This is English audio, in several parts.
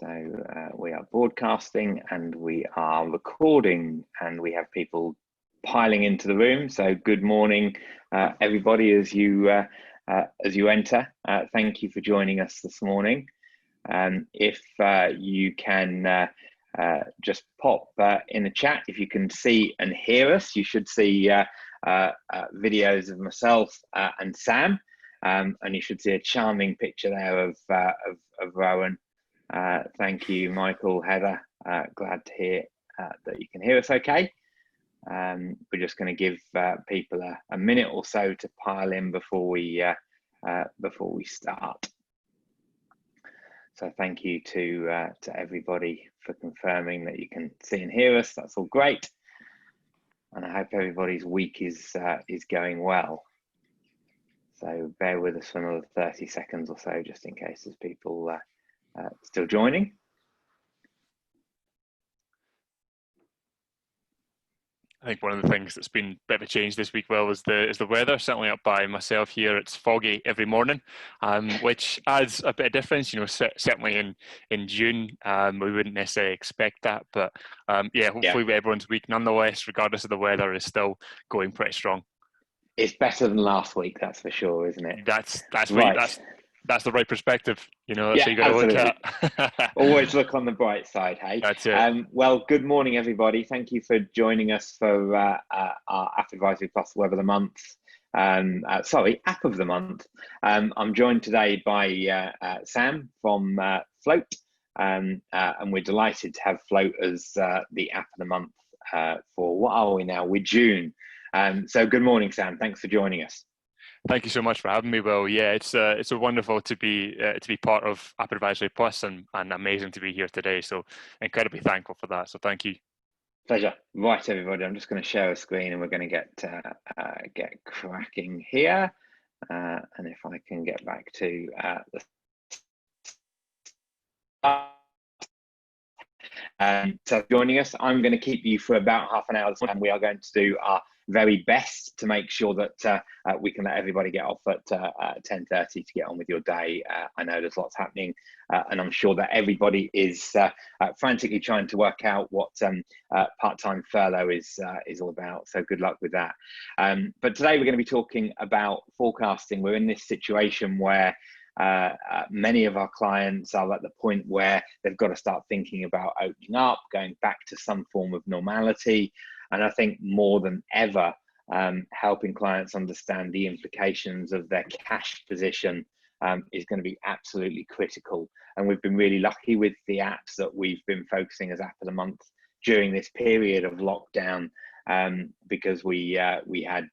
So we are broadcasting and we are recording, and we have people piling into the room. So good morning, everybody, as you enter. Thank you for joining us this morning. If you can just pop in the chat, if you can see and hear us, you should see videos of myself and Sam, and you should see a charming picture there of Rowan. Thank you, Michael, Heather. Glad to hear that you can hear us okay. We're just going to give people a minute or so to pile in before we start. So thank you to everybody for confirming that you can see and hear us. That's all great, and I hope everybody's week is going well. So bear with us for another 30 seconds or so, just in case there's people still joining. I think one of the things that's been a bit of a change this week, Will, is the weather. Certainly up by myself here, it's foggy every morning, which adds a bit of difference. You know, certainly in June, we wouldn't necessarily expect that, but yeah, hopefully everyone's week, nonetheless, regardless of the weather, is still going pretty strong. It's better than last week, that's for sure, isn't it? That's right. That's the right perspective, you know. That's what you got to look at. Always look on the bright side, hey. That's it. Well, good morning, everybody. Thank you for joining us for our App Advisory Plus Web of the Month. App of the Month. I'm joined today by Sam from Float, and we're delighted to have Float as the App of the Month for, what are we now? We're June. So good morning, Sam. Thanks for joining us. Thank you so much for having me, Will. Yeah, it's a wonderful to be part of App Advisory Plus, and amazing to be here today. So incredibly thankful for that. So thank you. Pleasure. Right, everybody. I'm just going to share a screen, and we're going to get cracking here. And if I can get back to so joining us, I'm going to keep you for about half an hour, and we are going to do our very best to make sure that we can let everybody get off at 10:30 to get on with your day. I know there's lots happening, and I'm sure that everybody is frantically trying to work out what part-time furlough is all about. So good luck with that. But today we're going to be talking about forecasting. We're in this situation where many of our clients are at the point where they've got to start thinking about opening up, going back to some form of normality. And I think more than ever, helping clients understand the implications of their cash position is going to be absolutely critical. And we've been really lucky with the apps that we've been focusing as App of the Month during this period of lockdown, because we had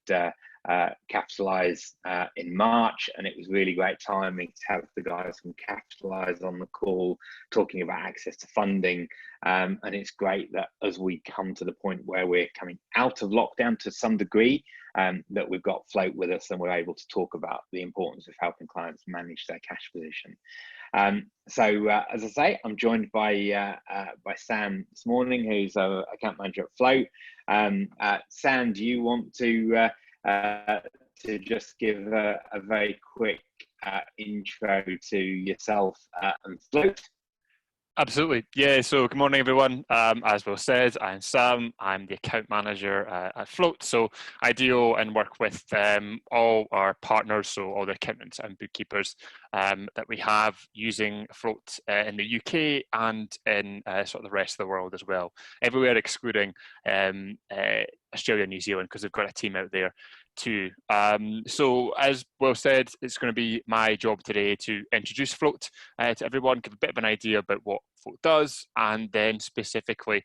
Capitalize in March, and it was really great timing to have the guys from Capitalize on the call talking about access to funding, and it's great that as we come to the point where we're coming out of lockdown to some degree, that we've got Float with us and we're able to talk about the importance of helping clients manage their cash position. So as I say, I'm joined by Sam this morning, who's our account manager at Float. Sam, do you want to just give a very quick intro to yourself and Float? Absolutely. Yeah, so good morning, everyone. As Will said, I'm Sam. I'm the account manager at Float. So I deal and work with all our partners, so all the accountants and bookkeepers that we have using Float in the UK and in sort of the rest of the world as well. Everywhere excluding Australia and New Zealand, because we've got a team out there too. So as Will said, it's going to be my job today to introduce Float to everyone, give a bit of an idea about what Float does, and then specifically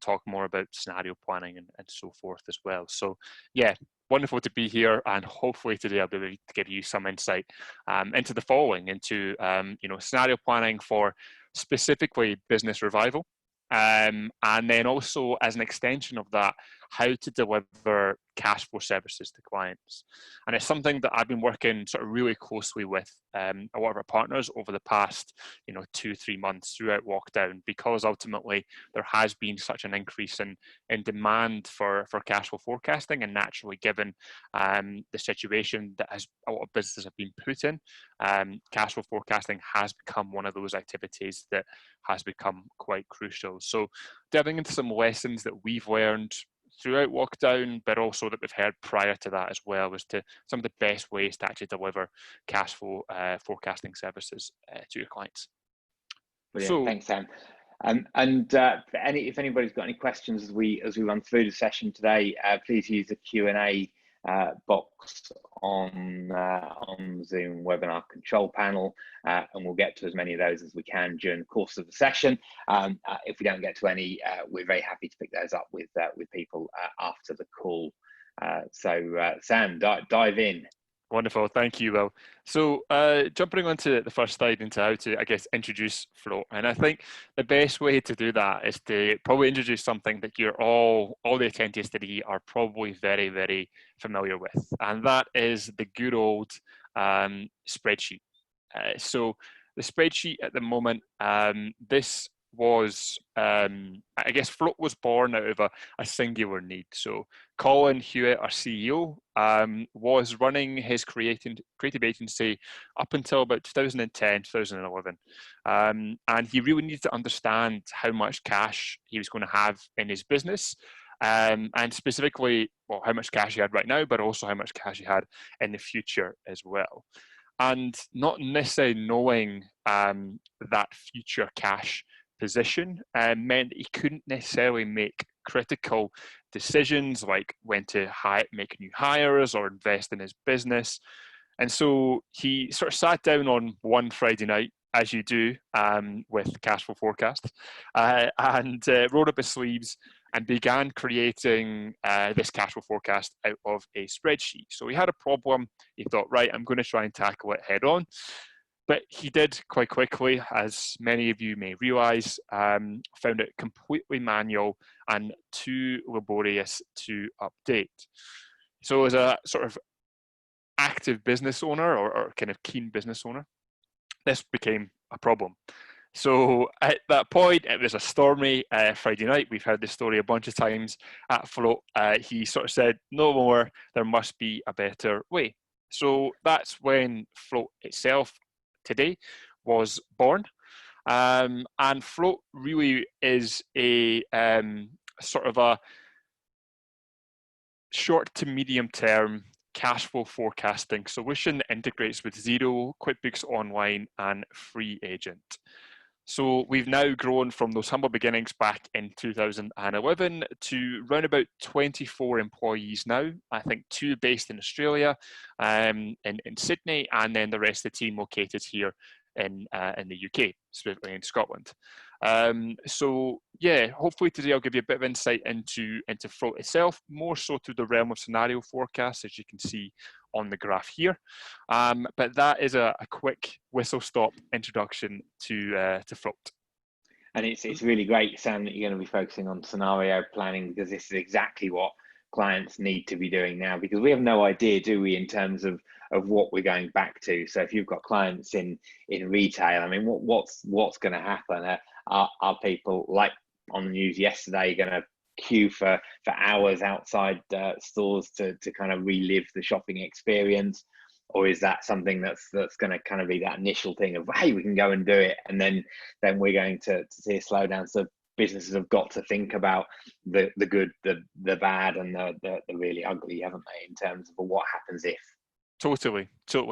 talk more about scenario planning and so forth as well. So yeah, wonderful to be here, and hopefully today I'll be able to give you some insight into the following, into scenario planning for specifically business revival. And then also, as an extension of that, how to deliver cash flow services to clients. And it's something that I've been working sort of really closely with a lot of our partners over the past 2-3 months throughout lockdown, because ultimately there has been such an increase in demand for cash flow forecasting, and naturally given the situation that a lot of businesses have been put in, cash flow forecasting has become one of those activities that has become quite crucial. So delving into some lessons that we've learned throughout lockdown, but also that we've heard prior to that as well, as to some of the best ways to actually deliver cash flow forecasting services to your clients. Brilliant. So, thanks, Sam. If anybody's got any questions as we run through the session today, please use the Q&A box on Zoom webinar control panel, and we'll get to as many of those as we can during the course of the session. If we don't get to any, we're very happy to pick those up with people after the call. Sam, dive in. Wonderful, thank you, Will. So jumping onto the first slide into how to, I guess, introduce Float. And I think the best way to do that is to probably introduce something that you're all the attendees today are probably very, very familiar with. And that is the good old spreadsheet. So the spreadsheet at the moment, this was, I guess Float was born out of a singular need. So Colin Hewitt, our CEO, was running his creative agency up until about 2010, 2011. And he really needed to understand how much cash he was going to have in his business. And specifically, well, how much cash he had right now, but also how much cash he had in the future as well. And not necessarily knowing that future cash position meant that he couldn't necessarily make critical decisions like when to make new hires or invest in his business. And so he sort of sat down on one Friday night, as you do with cash flow forecast, and rolled up his sleeves and began creating this cash flow forecast out of a spreadsheet. So he had a problem. He thought, right, I'm going to try and tackle it head on. But he did quite quickly, as many of you may realise, found it completely manual and too laborious to update. So as a sort of active business owner or kind of keen business owner, this became a problem. So at that point, it was a stormy Friday night. We've heard this story a bunch of times at Float. He sort of said, no more, there must be a better way. So that's when Float itself today was born. And Float really is a sort of a short to medium term cash flow forecasting solution that integrates with Xero, QuickBooks Online, and Free Agent. So we've now grown from those humble beginnings back in 2011 to around about 24 employees now. I think 2 based in Australia, in Sydney, and then the rest of the team located here in the UK, specifically in Scotland. So yeah, hopefully today I'll give you a bit of insight into Float itself, more so through the realm of scenario forecasts, as you can see on the graph here. But that is a quick whistle-stop introduction to Float. And it's really great, Sam, that you're going to be focusing on scenario planning, because this is exactly what clients need to be doing now, because we have no idea, do we, in terms of what we're going back to. So if you've got clients in retail, I mean, what's going to happen? Are people, like on the news yesterday, going to queue for hours outside stores to kind of relive the shopping experience? Or is that something that's going to kind of be that initial thing of, hey, we can go and do it, and then we're going to see a slowdown? So businesses have got to think about the good, the bad, and the really ugly, haven't they, in terms of what happens if. Totally.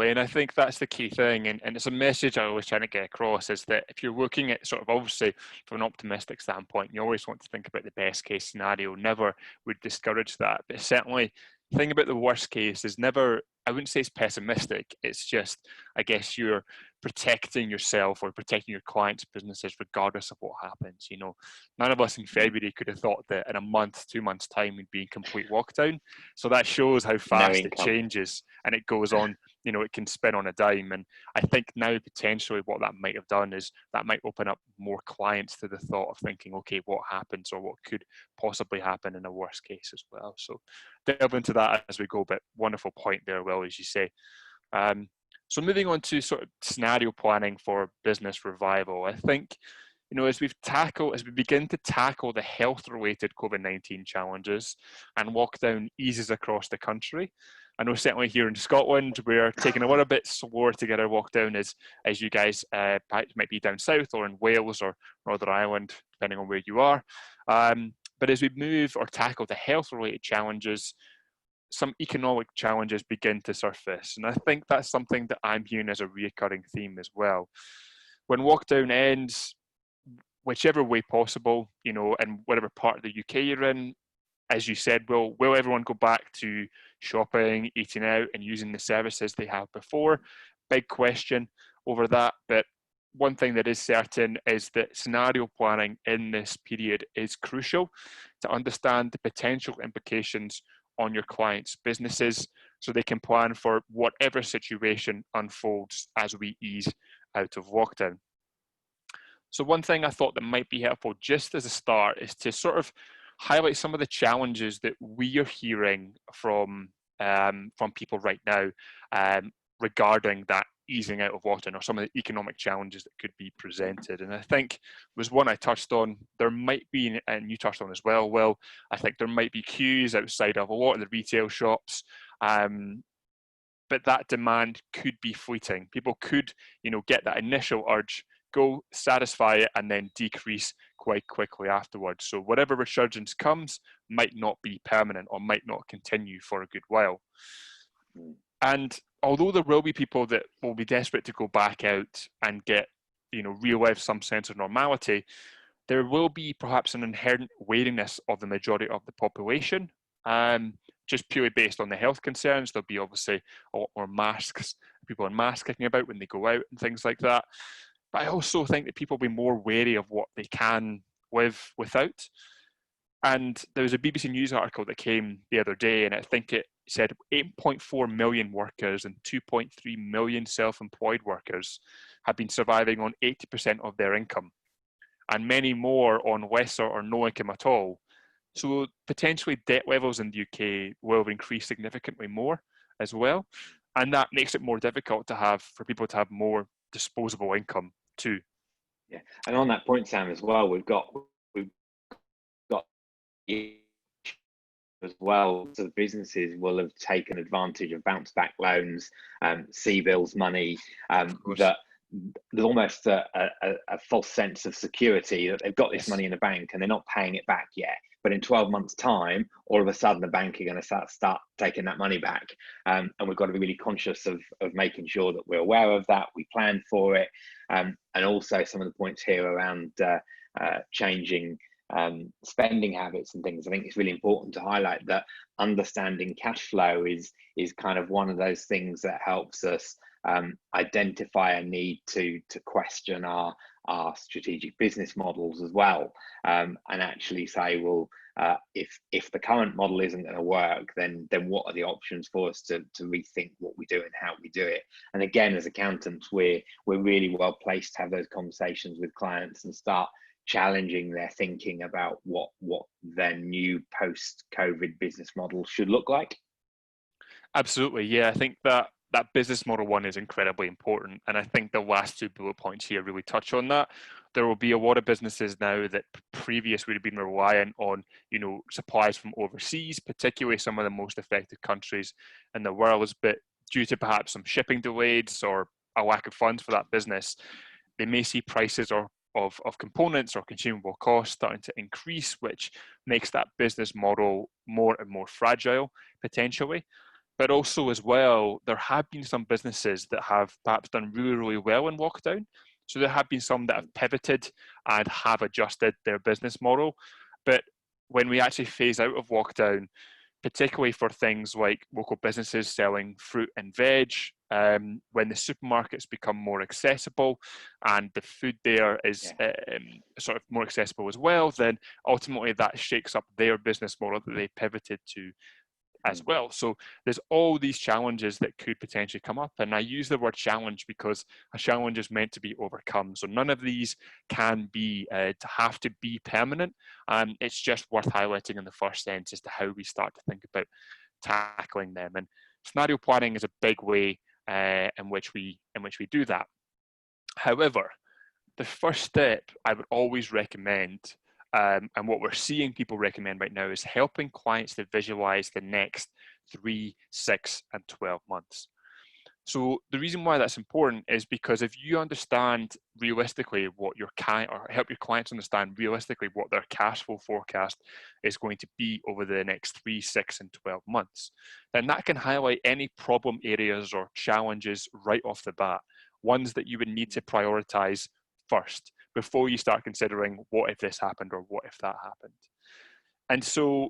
And I think that's the key thing. And it's a message I always try to get across, is that if you're looking at sort of, obviously from an optimistic standpoint, you always want to think about the best case scenario. Never would discourage that. But certainly think about the worst case is never, I wouldn't say it's pessimistic. It's just, I guess you're protecting yourself or protecting your clients' businesses regardless of what happens. You know, none of us in February could have thought that in a month, 2 months' time, we'd be in complete lockdown. So that shows how fast it changes, and it goes on it can spin on a dime. And I think now potentially what that might have done is that might open up more clients to the thought of thinking, okay, what happens or what could possibly happen in a worst case as well. So delve into that as we go, but wonderful point there, Will, as you say. So moving on to sort of scenario planning for business revival, I think, as we begin to tackle the health-related COVID-19 challenges and lockdown eases across the country, I know certainly here in Scotland, we're taking a little bit slower to get our lockdown as you guys might be down south or in Wales or Northern Ireland, depending on where you are. But as we move or tackle the health-related challenges, some economic challenges begin to surface. And I think that's something that I'm hearing as a recurring theme as well. When lockdown ends, whichever way possible, in whatever part of the UK you're in, as you said, will everyone go back to shopping, eating out, and using the services they have before? Big question over that. But one thing that is certain is that scenario planning in this period is crucial to understand the potential implications on your clients' businesses so they can plan for whatever situation unfolds as we ease out of lockdown. So one thing I thought that might be helpful just as a start is to sort of highlight some of the challenges that we are hearing from people right now regarding that easing out of lockdown or some of the economic challenges that could be presented. And I think was one I touched on. There might be, and you touched on as well, Will, I think there might be queues outside of a lot of the retail shops, but that demand could be fleeting. People could, get that initial urge, go satisfy it, and then decrease quite quickly afterwards. So whatever resurgence comes might not be permanent or might not continue for a good while. And although there will be people that will be desperate to go back out and get, relive some sense of normality, there will be perhaps an inherent wariness of the majority of the population, just purely based on the health concerns. There'll be obviously a lot more masks, people in masks kicking about when they go out and things like that. But I also think that people will be more wary of what they can live without. And there was a BBC News article that came the other day, and I think it said 8.4 million workers and 2.3 million self-employed workers have been surviving on 80% of their income, and many more on lesser or no income at all. So potentially debt levels in the UK will increase significantly more as well. And that makes it more difficult for people to have more disposable income too. Yeah, and on that point, Sam, as well, we've got as well, so businesses will have taken advantage of bounce back loans, CBILS money, that there's almost a false sense of security that they've got this money in the bank and they're not paying it back yet. But in 12 months' time, all of a sudden the bank are going to start taking that money back. And we've got to be really conscious of making sure that we're aware of that, we plan for it. And also some of the points here around changing spending habits and things. I think it's really important to highlight that understanding cash flow is kind of one of those things that helps us identify a need to question our strategic business models as well, and actually say, well, if the current model isn't going to work, then what are the options for us to rethink what we do and how we do it? And again, as accountants, we're really well placed to have those conversations with clients and start challenging their thinking about what their new post-COVID business model should look like. Absolutely, yeah. I think that business model one is incredibly important, and I think the last two bullet points here really touch on that. There will be a lot of businesses now that previous would have been reliant on, supplies from overseas, particularly some of the most affected countries in the world, but due to perhaps some shipping delays or a lack of funds for that business, they may see prices of components or consumable costs starting to increase, which makes that business model more and more fragile potentially. But also as well, there have been some businesses that have perhaps done really, really well in lockdown. So there have been some that have pivoted and have adjusted their business model. But when we actually phase out of lockdown, particularly for things like local businesses selling fruit and veg, when the supermarkets become more accessible and the food there is sort of more accessible as well, then ultimately that shakes up their business model that they pivoted to as well. So there's all these challenges that could potentially come up. And I use the word challenge because a challenge is meant to be overcome. So none of these can be, have to be permanent. It's just worth highlighting in the first sense as to how we start to think about tackling them. And scenario planning is a big way in which we do that. However, the first step I would always recommend, and what we're seeing people recommend right now, is helping clients to visualize the next 3, 6, and 12 months. So the reason why that's important is because if you understand realistically what your client, or help your clients understand realistically what their cash flow forecast is going to be over the next 3, 6, and 12 months, then that can highlight any problem areas or challenges right off the bat, ones that you would need to prioritize first before you start considering what if this happened or what if that happened. And so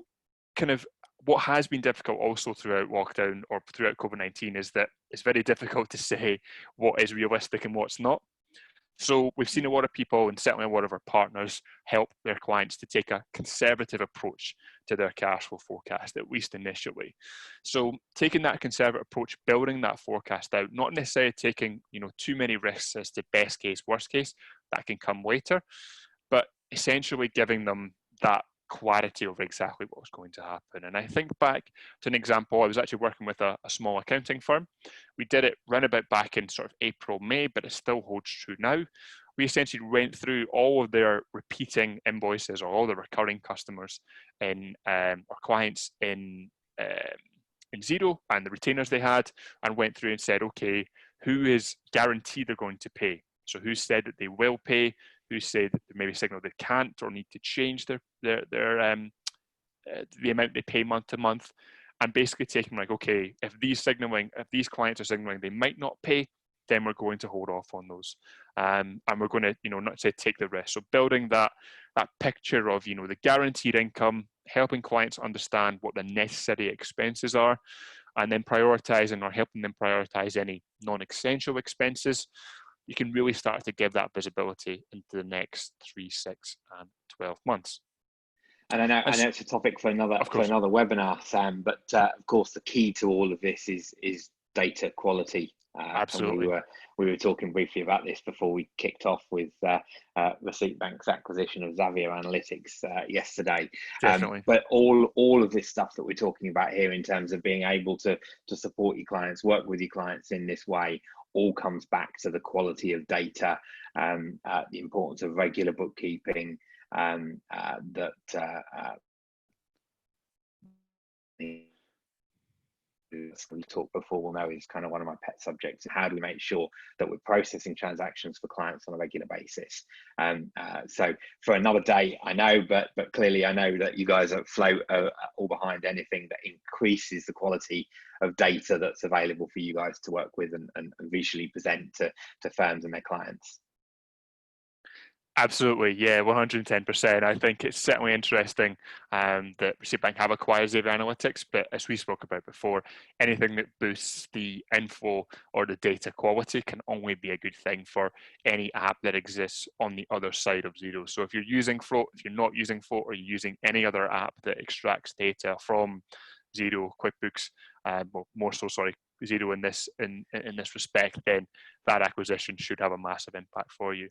kind of what has been difficult also throughout lockdown or throughout COVID-19 is that it's very difficult to say what is realistic and what's not. So we've seen a lot of people, and certainly a lot of our partners, help their clients to take a conservative approach to their cash flow forecast, at least initially. So taking that conservative approach, building that forecast out, not necessarily taking too many risks as to best case, worst case, that can come later, but essentially giving them that clarity of exactly what was going to happen. And I think back to an example, I was actually working with a small accounting firm. We did it round about back in sort of April, May, but it still holds true now. We essentially went through all of their repeating invoices or all the recurring customers in or clients in Xero and the retainers they had, and went through and said, okay, who is guaranteed they're going to pay? So who said that they will pay? Who say that they maybe signal they can't or need to change the amount they pay month to month, and basically taking like, okay, if these clients are signaling they might not pay, then we're going to hold off on those, and we're going to not say take the risk. So building that picture of the guaranteed income, helping clients understand what the necessary expenses are, and then prioritizing or helping them prioritize any non-essential expenses. You can really start to give that visibility into the next 3, 6, and 12 months. And I know it's a topic for another webinar, Sam. But of course, the key to all of this is data quality. Absolutely. And we were talking briefly about this before we kicked off with Receipt Bank's acquisition of Xavier Analytics yesterday. Definitely. But all of this stuff that we're talking about here in terms of being able to support your clients, work with your clients in this way, all comes back to the quality of data, the importance of regular bookkeeping, that we talked before will know is kind of one of my pet subjects. How do we make sure that we're processing transactions for clients on a regular basis? So for another day, I know, but clearly I know that you guys at Float are all behind anything that increases the quality of data that's available for you guys to work with and visually present to firms and their clients. Absolutely, yeah, 110%. I think it's certainly interesting that Receipt Bank have acquired Xavier Analytics, but as we spoke about before, anything that boosts the info or the data quality can only be a good thing for any app that exists on the other side of Xero. So if you're using Float, if you're not using Float, or you're using any other app that extracts data from Xero, QuickBooks, well, more so, sorry, Xero in this respect, then that acquisition should have a massive impact for you.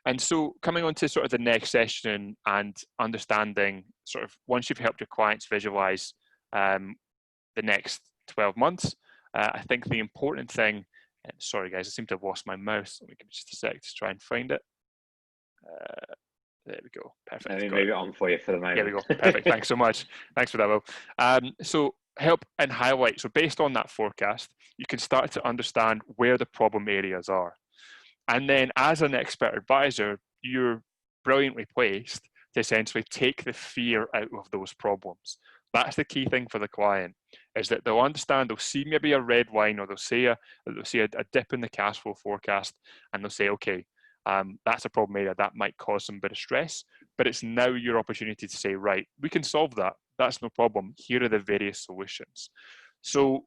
And so coming on to sort of the next session and understanding sort of once you've helped your clients visualize the next 12 months, I think the important thing, sorry guys, I seem to have lost my mouse. Let me give me just a sec to try and find it. There we go, perfect. Let me move it on for you for the moment. There we go, perfect, thanks so much. Thanks for that, Will. So help and highlight, so based on that forecast, you can start to understand where the problem areas are. And then as an expert advisor, you're brilliantly placed to essentially take the fear out of those problems. That's the key thing for the client, is that they'll understand, they'll see maybe a red line, or they'll see a dip in the cash flow forecast, and they'll say, okay, that's a problem area that might cause some bit of stress, but it's now your opportunity to say, right, we can solve that. That's no problem. Here are the various solutions. So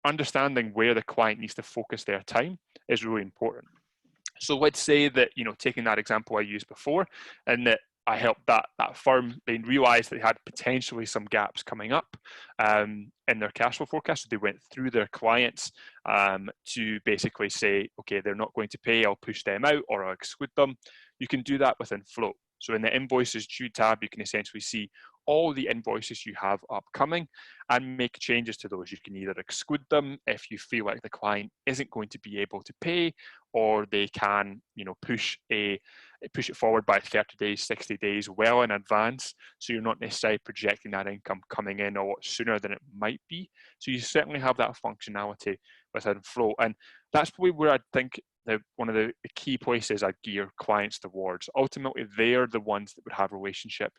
understanding where the client needs to focus their time is really important. So let's say that, taking that example I used before, and that I helped that firm. They realised they had potentially some gaps coming up in their cash flow forecast. So they went through their clients to basically say, okay, they're not going to pay, I'll push them out or I'll exclude them. You can do that within Float. So in the invoices due tab, you can essentially see all the invoices you have upcoming and make changes to those. You can either exclude them if you feel like the client isn't going to be able to pay, or they can, push it forward by 30 days, 60 days well in advance. So you're not necessarily projecting that income coming in a lot sooner than it might be. So you certainly have that functionality within Float. And that's probably where I think one of the key places I gear clients towards. Ultimately, they're the ones that would have relationship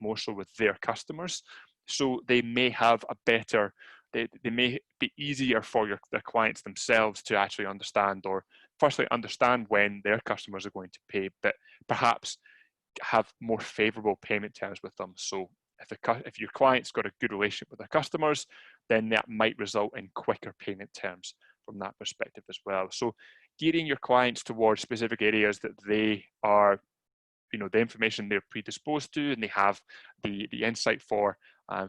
more so with their customers. So they may have a better, they may be easier for their clients themselves to actually understand, or firstly understand when their customers are going to pay, but perhaps have more favorable payment terms with them. So if your client's got a good relationship with their customers, then that might result in quicker payment terms from that perspective as well. So gearing your clients towards specific areas that they are, the information they're predisposed to and they have the insight for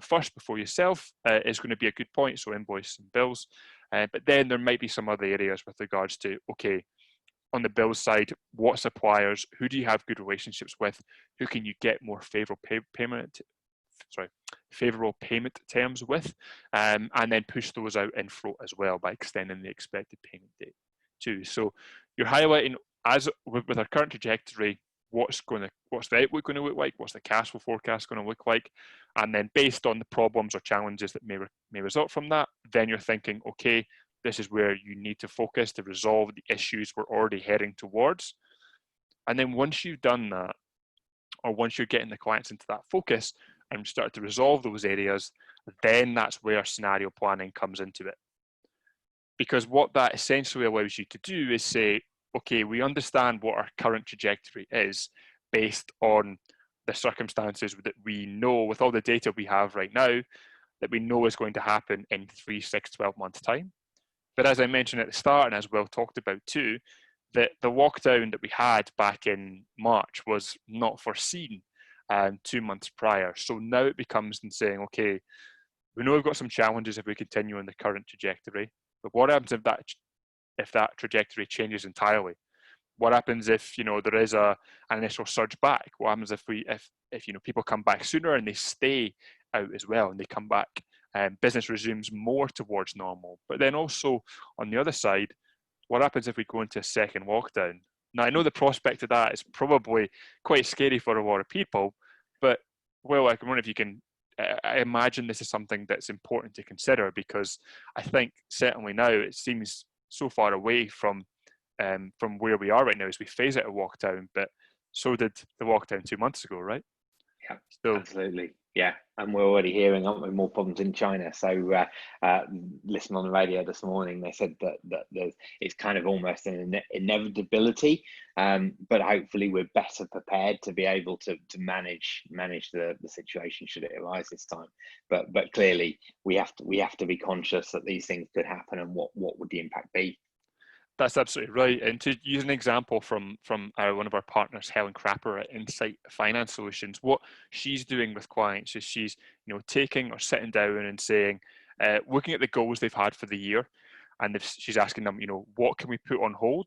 first before yourself is going to be a good point. So invoice and bills. But then there might be some other areas with regards to, okay, on the bills side, what suppliers, who do you have good relationships with, who can you get more favorable payment terms with, and then push those out in Float as well by extending the expected payment date too. So you're highlighting, as with our current trajectory, what's the outlook going to look like, what's the cash flow forecast going to look like, and then based on the problems or challenges that may result from that, then you're thinking, okay, this is where you need to focus to resolve the issues we're already heading towards. And then once you've done that, or once you're getting the clients into that focus and start to resolve those areas, then that's where scenario planning comes into it. Because what that essentially allows you to do is say, okay, we understand what our current trajectory is based on the circumstances that we know, with all the data we have right now, that we know is going to happen in 3, 6, 12 months time. But as I mentioned at the start, and as Will talked about too, that the lockdown that we had back in March was not foreseen 2 months prior. So now it becomes in saying, okay, we know we've got some challenges if we continue on the current trajectory, but what happens if that trajectory changes entirely? What happens if there is an initial surge back? What happens if people come back sooner and they stay out as well and they come back? Business resumes more towards normal. But then also on the other side, what happens if we go into a second lockdown? Now, I know the prospect of that is probably quite scary for a lot of people, but I wonder if you can, I imagine this is something that's important to consider, because I think certainly now it seems so far away from where we are right now as we phase out a lockdown, but so did the lockdown 2 months ago, right? Yeah, so, absolutely. Yeah, and we're already hearing, aren't we, more problems in China. So listening on the radio this morning, they said that it's kind of almost an inevitability, but hopefully we're better prepared to be able to manage the situation should it arise this time. But clearly we have to be conscious that these things could happen, and what would the impact be. That's absolutely right. And to use an example from one of our partners, Helen Crapper at Insight Finance Solutions, what she's doing with clients is she's taking or sitting down and saying, looking at the goals they've had for the year, and she's asking them, what can we put on hold,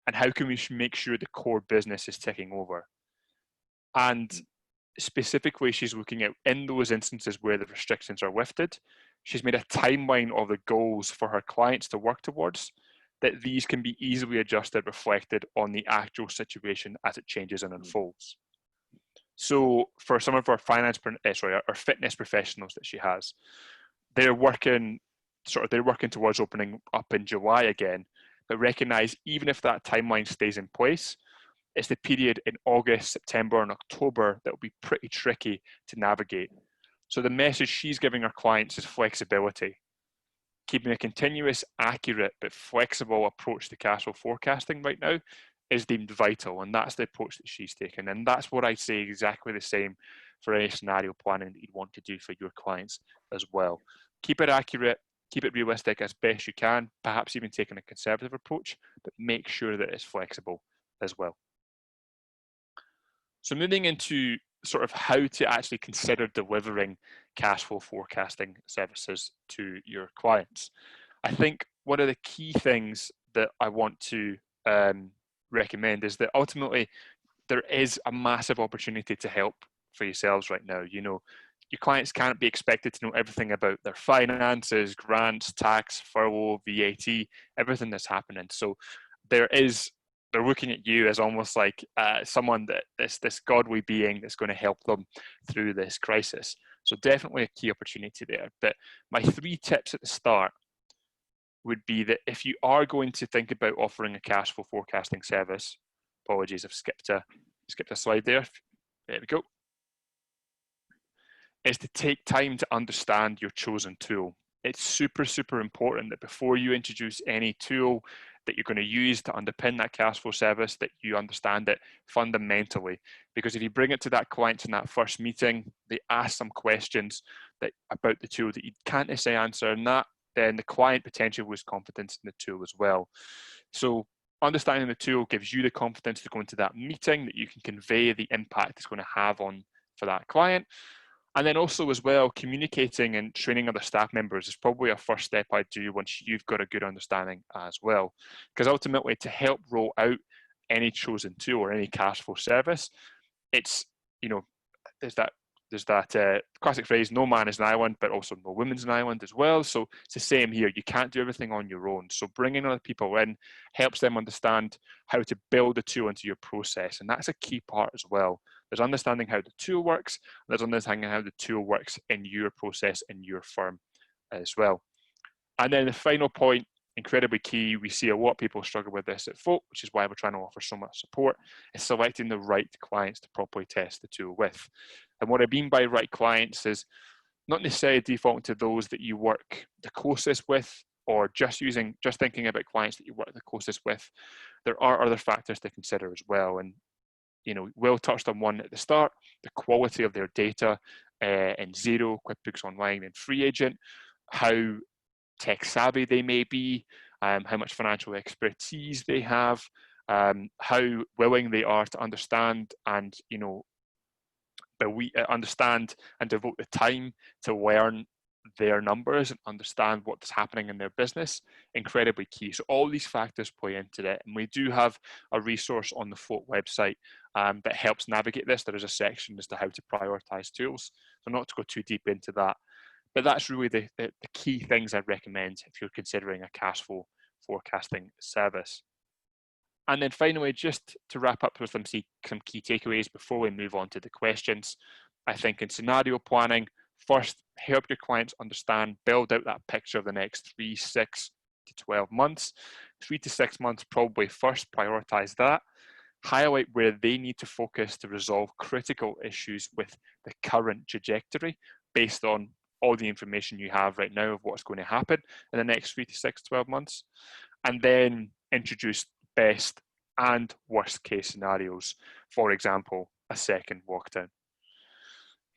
and how can we make sure the core business is ticking over. And specifically, she's looking at, in those instances where the restrictions are lifted, she's made a timeline of the goals for her clients to work towards, that these can be easily adjusted, reflected on the actual situation as it changes and unfolds. So for some of our our fitness professionals that she has, they're working towards opening up in July again, but recognize even if that timeline stays in place, it's the period in August, September, and October that will be pretty tricky to navigate. So the message she's giving her clients is flexibility. Keeping a continuous, accurate, but flexible approach to cash flow forecasting right now is deemed vital, and that's the approach that she's taken. And that's what I say exactly the same for any scenario planning that you'd want to do for your clients as well. Keep it accurate, keep it realistic as best you can, perhaps even taking a conservative approach, but make sure that it's flexible as well. So moving into sort of how to actually consider delivering cash flow forecasting services to your clients. I think one of the key things that I want to recommend is that ultimately there is a massive opportunity to help for yourselves right now. You know, your clients can't be expected to know everything about their finances, grants, tax, furlough, VAT, everything that's happening. So they're looking at you as almost like someone that this godly being that's going to help them through this crisis. So definitely a key opportunity there. But my 3 tips at the start would be that if you are going to think about offering a cash flow forecasting service, apologies, I've skipped a slide there. There we go. Is to take time to understand your chosen tool. It's super, super important that before you introduce any tool that you're going to use to underpin that cash flow service, that you understand it fundamentally. Because if you bring it to that client in that first meeting, they ask some questions about the tool that you can't necessarily answer, and that then the client potentially loses confidence in the tool as well. So understanding the tool gives you the confidence to go into that meeting, that you can convey the impact it's going to have for that client. And then also as well, communicating and training other staff members is probably a first step I do once you've got a good understanding as well. Because ultimately, to help roll out any chosen tool or any cash flow service, it's, you know, there's that classic phrase, no man is an island, but also no woman's an island as well. So it's the same here. You can't do everything on your own. So bringing other people in helps them understand how to build the tool into your process. And that's a key part as well. There's understanding how the tool works. There's understanding how the tool works in your process, in your firm as well. And then the final point, incredibly key, we see a lot of people struggle with this at Folk, which is why we're trying to offer so much support, is selecting the right clients to properly test the tool with. And what I mean by right clients is not necessarily defaulting to those that you work the closest with, or just thinking about clients that you work the closest with. There are other factors to consider as well. And, you know, Will touched on one at the start, the quality of their data in Xero, QuickBooks Online, and Free Agent, how tech savvy they may be, how much financial expertise they have, how willing they are to understand and, you know, understand and devote the time to learn their numbers and understand what's happening in their business. Incredibly key. So all these factors play into it, and we do have a resource on the Float website that helps navigate this. There is a section as to how to prioritize tools, so not to go too deep into that, but that's really the key things I'd recommend if you're considering a cash flow forecasting service. And then finally, just to wrap up with some key takeaways before we move on to the questions, I think in scenario planning, first, help your clients understand, build out that picture of the next 3, 6 to 12 months. 3 to 6 months, probably first prioritize that. Highlight where they need to focus to resolve critical issues with the current trajectory based on all the information you have right now of what's going to happen in the next 3 to 6, 12 months. And then introduce best and worst case scenarios, for example, a second lockdown.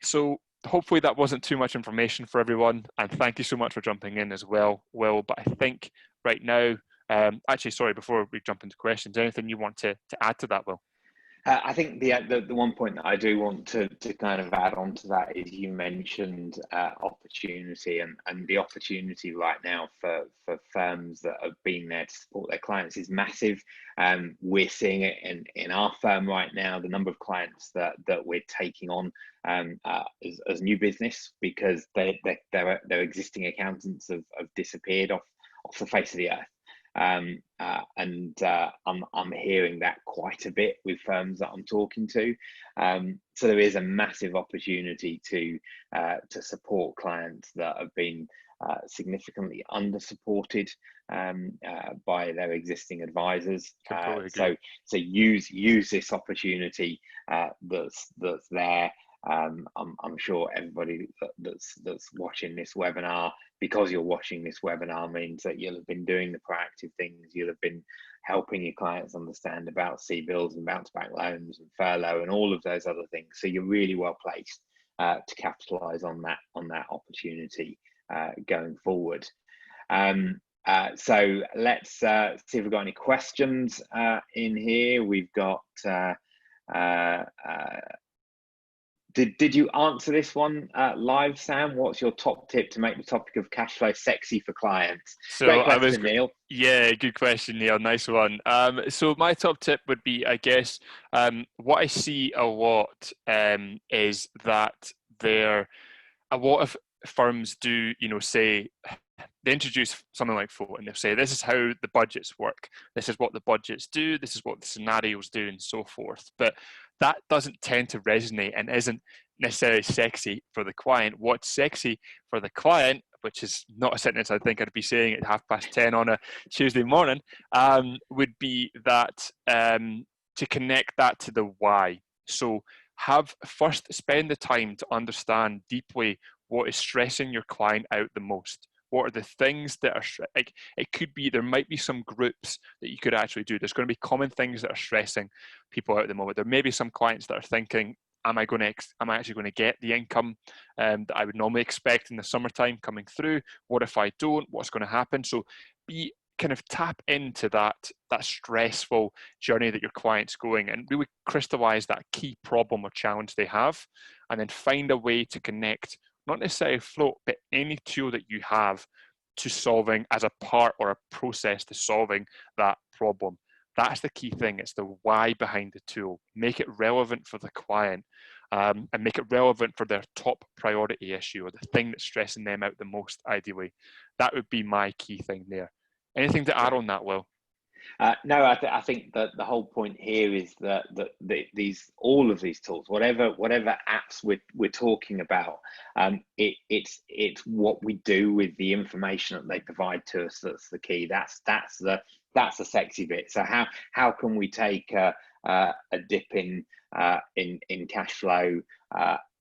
So hopefully that wasn't too much information for everyone, and thank you so much for jumping in as well, Will. But I think right now, actually, sorry, before we jump into questions, anything you want to add to that, Will? I think the one point that I do want to kind of add on to that is you mentioned opportunity, and the opportunity right now for firms that have been there to support their clients is massive. We're seeing it in our firm right now, the number of clients that we're taking on as new business because their existing accountants have disappeared off the face of the earth. I'm hearing that quite a bit with firms that I'm talking to. So there is a massive opportunity to support clients that have been significantly under-supported by their existing advisors. So use this opportunity that's there. I'm sure everybody that's watching this webinar, because you're watching this webinar, means that you'll have been doing the proactive things. You'll have been helping your clients understand about CBILS and bounce back loans and furlough and all of those other things. So you're really well placed to capitalize on that opportunity going forward. So let's see if we've got any questions in here. We've got Did you answer this one live, Sam? What's your top tip to make the topic of cash flow sexy for clients? So Great question, Neil. yeah, good question, Neil. Nice one. So my top tip would be, I guess, what I see a lot is that a lot of firms do, say they introduce something like float and they'll say, this is how the budgets work. This is what the budgets do. This is what the scenarios do and so forth. But that doesn't tend to resonate and isn't necessarily sexy for the client. What's sexy for the client, which is not a sentence I think I'd be saying at 10:30 on a Tuesday morning, would be that to connect that to the why. So spend the time to understand deeply what is stressing your client out the most. What are the things that are like? It could be, there might be some groups that you could actually do. There's going to be common things that are stressing people out at the moment. There may be some clients that are thinking, am I actually going to get the income that I would normally expect in the summertime coming through? What if I don't? What's going to happen? So kind of tap into that stressful journey that your client's going, and really crystallize that key problem or challenge they have, and then find a way to connect, not necessarily float, but any tool that you have to solving as a part or a process to solving that problem. That's the key thing. It's the why behind the tool. Make it relevant for the client, and make it relevant for their top priority issue or the thing that's stressing them out the most, ideally. That would be my key thing there. Anything to add on that, Will? No, I think that the whole point here is that all of these tools, whatever apps we're talking about, it's what we do with the information that they provide to us that's the key. That's the sexy bit. So how can we take a dip in cash flow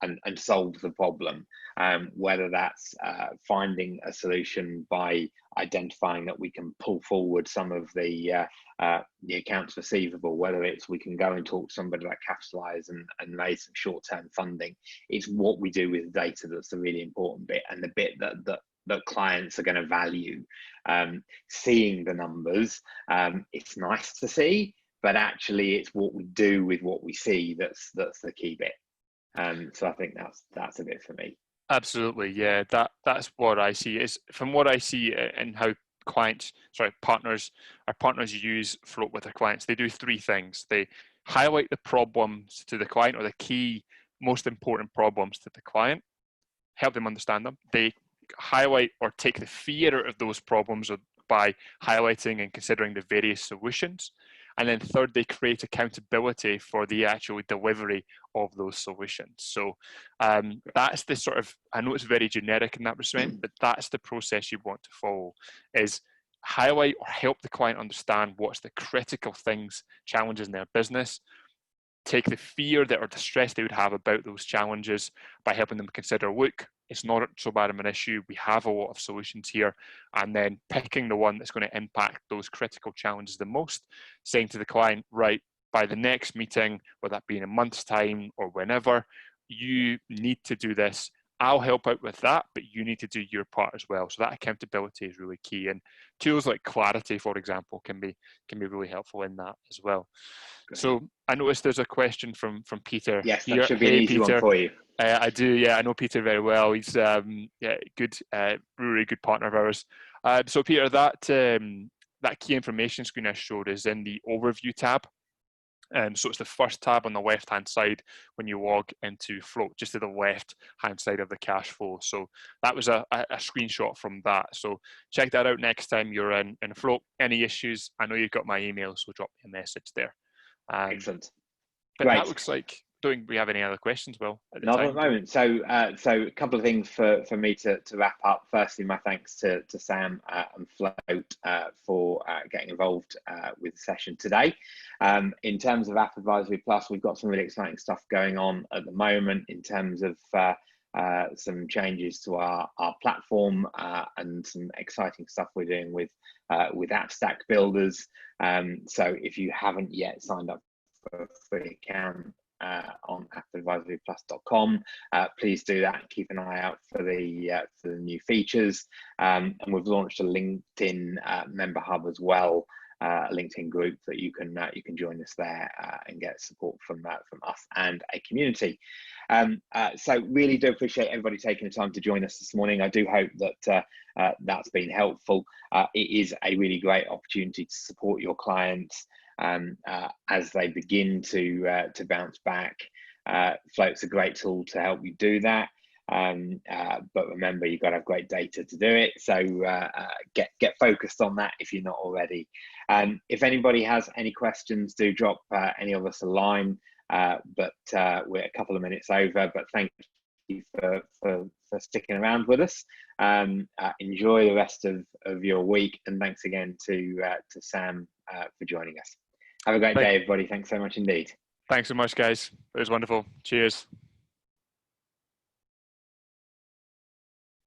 and solve the problem? Whether that's finding a solution by identifying that we can pull forward some of the accounts receivable, whether it's we can go and talk to somebody like Capitalize and raise some short-term funding. It's what we do with the data that's the really important bit, and the bit that clients are going to value. Seeing the numbers, it's nice to see, but actually it's what we do with what we see that's the key bit. So I think that's a bit for me. Absolutely, yeah. That's what I see. Is from what I see and how partners use float with their clients. They do three things. They highlight the problems to the client, or the key, most important problems to the client, help them understand them. They highlight or take the fear out of those problems by highlighting and considering the various solutions. And then third, they create accountability for the actual delivery of those solutions. So that's the sort of, I know it's very generic in that respect, but that's the process you want to follow, is highlight or help the client understand what's the critical things, challenges in their business, take the fear that or the stress they would have about those challenges by helping them consider, look, it's not so bad of an issue. We have a lot of solutions here. And then picking the one that's going to impact those critical challenges the most, saying to the client, right, by the next meeting, whether that be in a month's time or whenever, you need to do this. I'll help out with that, but you need to do your part as well. So that accountability is really key. And tools like Clarity, for example, can be really helpful in that as well. Great. So I noticed there's a question from Peter. Yes, that should be an easy Peter. One for you. I do, yeah. I know Peter very well. He's good, really good partner of ours. So Peter, that key information screen I showed is in the overview tab. So it's the first tab on the left-hand side when you log into Float, just to the left-hand side of the cash flow. So that was a screenshot from that. So check that out next time you're in Float. Any issues, I know you've got my email, so drop me a message there. Excellent. But Great. That looks like, don't we have any other questions, Will? Not at the moment. So a couple of things for me to wrap up. Firstly, my thanks to Sam and Float for getting involved with the session today. In terms of App Advisory Plus, we've got some really exciting stuff going on at the moment in terms of some changes to our platform and some exciting stuff we're doing with app stack builders. So if you haven't yet signed up for a free account on appadvisoryplus.com, please do that. Keep an eye out for the new features, and we've launched a LinkedIn member hub as well, LinkedIn group that you can join us there and get support from us and a community. So really do appreciate everybody taking the time to join us this morning. I do hope that that's been helpful. It is a really great opportunity to support your clients as they begin to bounce back. Float's a great tool to help you do that. But remember, you've got to have great data to do it. So get focused on that if you're not already. If anybody has any questions, do drop any of us a line. But we're a couple of minutes over. But thank you for sticking around with us. Enjoy the rest of your week, and thanks again to Sam for joining us. Have a great day, everybody. Thanks so much indeed. Thanks so much, guys. It was wonderful. Cheers.